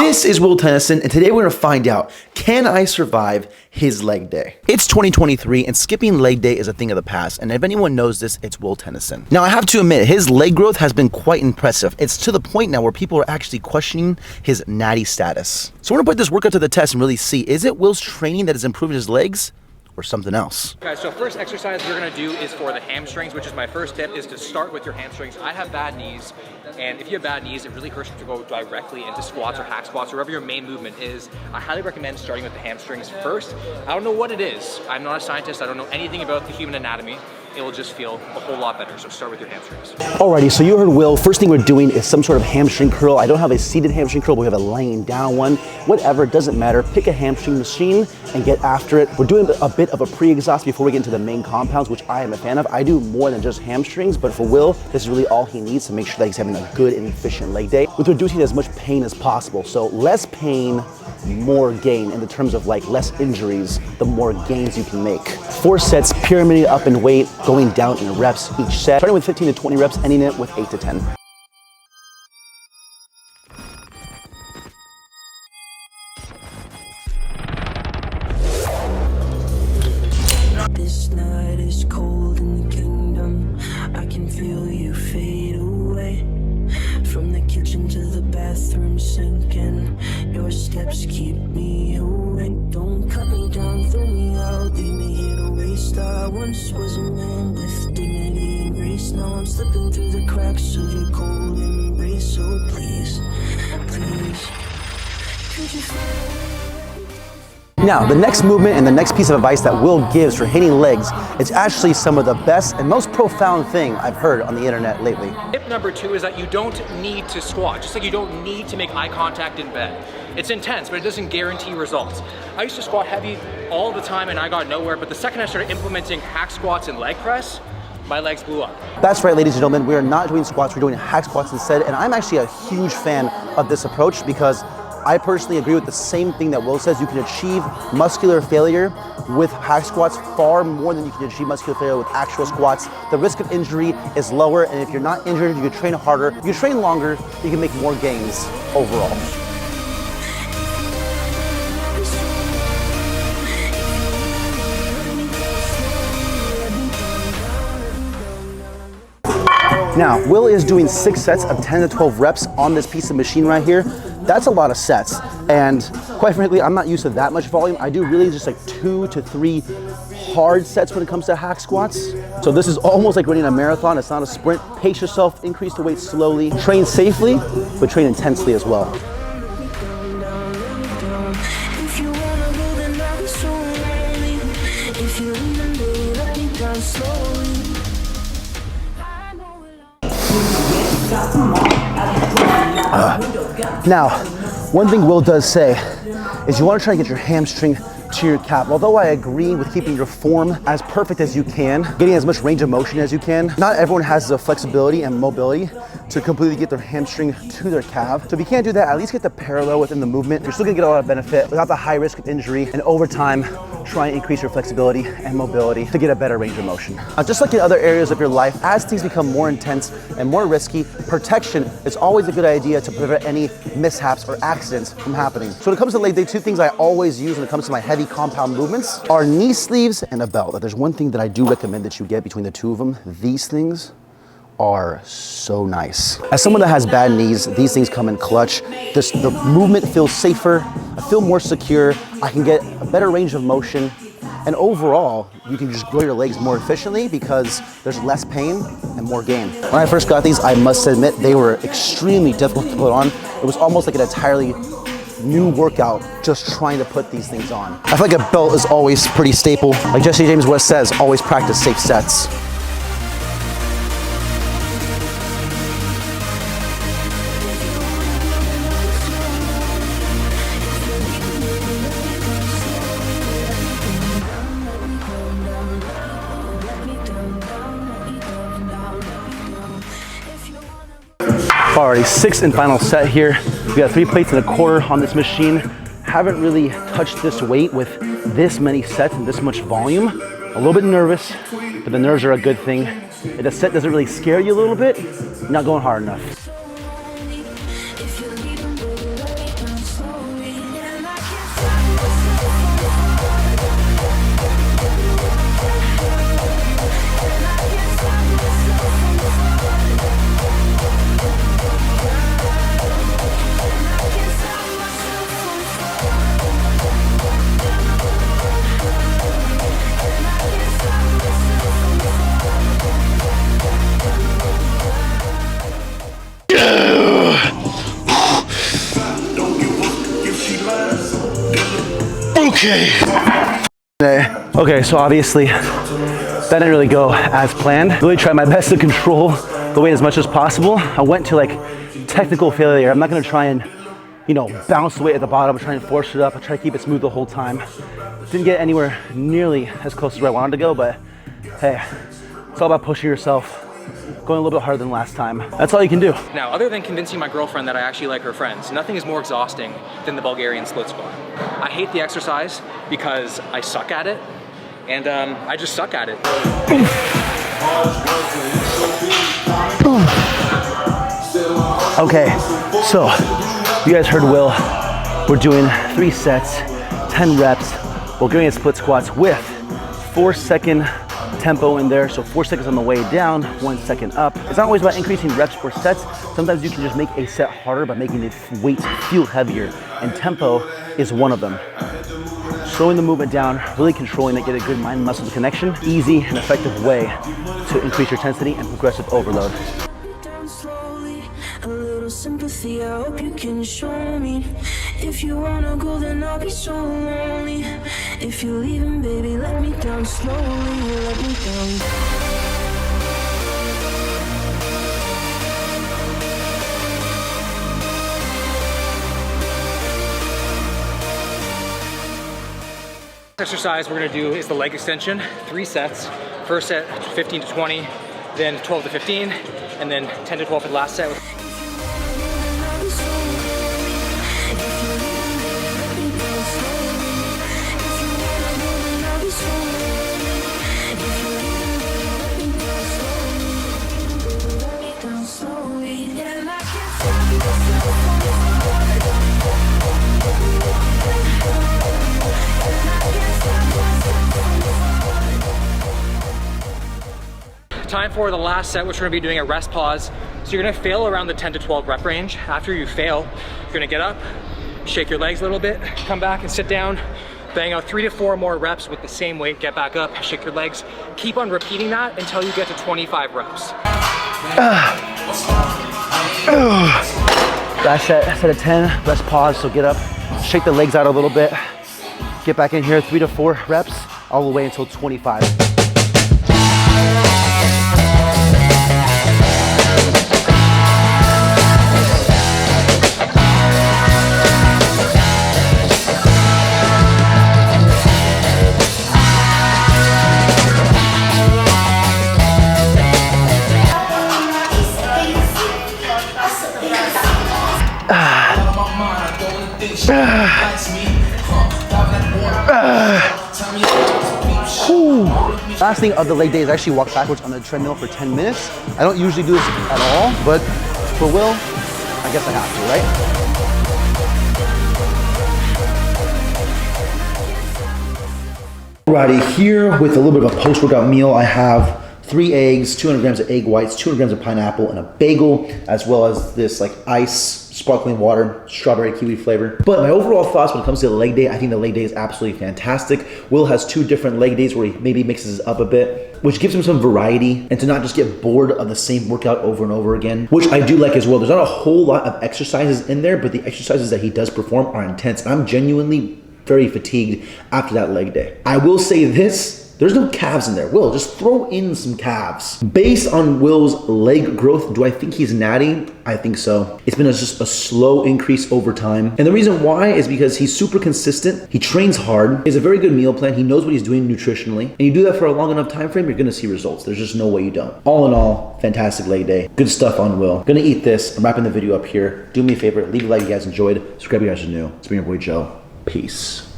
This is Will Tennyson, and today we're gonna find out, can I survive his leg day? It's 2023, and skipping leg day is a thing of the past, and if anyone knows this, it's Will Tennyson. Now, I have to admit, his leg growth has been quite impressive. It's to the point now where people are actually questioning his natty status. So we're gonna put this workout to the test and really see, is it Will's training that has improved his legs, or something else? Guys, so first exercise we're gonna do is for the hamstrings, which is my first tip, is to start with your hamstrings. I have bad knees, and if you have bad knees, it really hurts to go directly into squats or hack squats, or wherever your main movement is. I highly recommend starting with the hamstrings first. I don't know what it is. I'm not a scientist. I don't know anything about the human anatomy. It will just feel a whole lot better, so start with your hamstrings. Alrighty, so you heard Will. First thing we're doing is some sort of hamstring curl. I don't have a seated hamstring curl, but we have a laying down one. Whatever, it doesn't matter. Pick a hamstring machine and get after it. We're doing a bit of a pre-exhaust before we get into the main compounds, which I am a fan of. I do more than just hamstrings, but for Will, this is really all he needs to make sure that he's having a good and efficient leg day with reducing as much pain as possible. So less pain, more gain in the terms of like less injuries, the more gains you can make. 4 sets, pyramiding up in weight, going down in reps each set. Starting with 15 to 20 reps, ending it with 8 to 10. This night is cold in the kingdom. I can feel you fade away. From the kitchen to the bathroom sinking. Your steps keep me awake. Don't cut me down, throw me out, leave me here to waste. I once was a man with dignity and grace. Now I'm slipping through the cracks of your cold embrace. So please, please, could you Now, the next movement and the next piece of advice that Will gives for hitting legs is actually some of the best and most profound thing I've heard on the internet lately. Tip number 2 is that you don't need to squat, just like you don't need to make eye contact in bed. It's intense, but it doesn't guarantee results. I used to squat heavy all the time and I got nowhere, but the second I started implementing hack squats and leg press, my legs blew up. That's right, ladies and gentlemen, we are not doing squats, we're doing hack squats instead, and I'm actually a huge fan of this approach because I personally agree with the same thing that Will says. You can achieve muscular failure with hack squats far more than you can achieve muscular failure with actual squats. The risk of injury is lower, and if you're not injured, you can train harder, you can train longer, you can make more gains overall. Now, Will is doing 6 sets of 10 to 12 reps on this piece of machine right here. That's a lot of sets, and quite frankly, I'm not used to that much volume. I do really just like 2 to 3 hard sets when it comes to hack squats. So this is almost like running a marathon. It's not a sprint. Pace yourself, increase the weight slowly, train safely, but train intensely as well. Now, one thing Will does say is you want to try to get your hamstring to your calf. Although I agree with keeping your form as perfect as you can, getting as much range of motion as you can, not everyone has the flexibility and mobility to completely get their hamstring to their calf. So if you can't do that, at least get the parallel within the movement. You're still gonna get a lot of benefit without the high risk of injury, and over time, try and increase your flexibility and mobility to get a better range of motion. Just like in other areas of your life, as things become more intense and more risky, protection is always a good idea to prevent any mishaps or accidents from happening. So when it comes to leg day, 2 things I always use when it comes to my heavy compound movements are knee sleeves and a belt. There's one thing that I do recommend that you get between the 2 of them. These things are so nice. As someone that has bad knees, these things come in clutch. The movement feels safer, I feel more secure, I can get a better range of motion, and overall, you can just grow your legs more efficiently because there's less pain and more gain. When I first got these, I must admit, they were extremely difficult to put on. It was almost like an entirely new workout just trying to put these things on. I feel like a belt is always pretty staple. Like Jesse James West says, always practice safe sets. Alrighty, 6th and final set here. We got 3 plates and a quarter on this machine. Haven't really touched this weight with this many sets and this much volume. A little bit nervous, but the nerves are a good thing. If the set doesn't really scare you a little bit, you're not going hard enough. Okay, so obviously that didn't really go as planned. Really tried my best to control the weight as much as possible. I went to like technical failure. I'm not gonna try and, you know, bounce the weight at the bottom, try and force it up. I try to keep it smooth the whole time. Didn't get anywhere nearly as close as where I wanted to go, but hey, it's all about pushing yourself, going a little bit harder than last time. That's all you can do. Now, other than convincing my girlfriend that I actually like her friends, nothing is more exhausting than the Bulgarian split squat. I hate the exercise because I suck at it, and I just suck at it. Okay, so you guys heard Will. We're doing 3 sets, 10 reps, Bulgarian split squats with 4-second tempo in there. So 4 seconds on the way down, 1 second up. It's not always about increasing reps or sets. Sometimes you can just make a set harder by making the weight feel heavier, and tempo is one of them. Slowing the movement down, really controlling it, get a good mind-muscle connection. Easy and effective way to increase your intensity and progressive overload. A little sympathy, I hope you can show me. If you wanna go, then I'll be so lonely. If you're leaving, baby, let me down slowly, let me down. Exercise we're gonna do is the leg extension, 3 sets. First set, 15 to 20, then 12 to 15, and then 10 to 12 for the last set. Time for the last set, which we're gonna be doing a rest pause. So you're gonna fail around the 10 to 12 rep range. After you fail, you're gonna get up, shake your legs a little bit, come back and sit down, bang out 3 to 4 more reps with the same weight, get back up, shake your legs. Keep on repeating that until you get to 25 reps. Last set of 10, rest pause, so get up, shake the legs out a little bit, get back in here, 3 to 4 reps, all the way until 25. Last thing of the leg day is actually walk backwards on the treadmill for 10 minutes. I don't usually do this at all, but for Will, I guess I have to, right? Alrighty, here with a little bit of a post-workout meal, I have 3 eggs, 200 grams of egg whites, 200 grams of pineapple, and a bagel, as well as this like ice, sparkling water, strawberry kiwi flavor. But my overall thoughts when it comes to the leg day, I think the leg day is absolutely fantastic. Will has 2 different leg days where he maybe mixes it up a bit, which gives him some variety and to not just get bored of the same workout over and over again, which I do like as well. There's not a whole lot of exercises in there, but the exercises that he does perform are intense. And I'm genuinely very fatigued after that leg day. I will say this, there's no calves in there. Will, just throw in some calves. Based on Will's leg growth, do I think he's natty? I think so. It's been just a slow increase over time. And the reason why is because he's super consistent. He trains hard. He has a very good meal plan. He knows what he's doing nutritionally. And you do that for a long enough time frame, you're gonna see results. There's just no way you don't. All in all, fantastic leg day. Good stuff on Will. Gonna eat this. I'm wrapping the video up here. Do me a favor, leave a like if you guys enjoyed. Subscribe if you guys are new. It's been your boy Joe. Peace.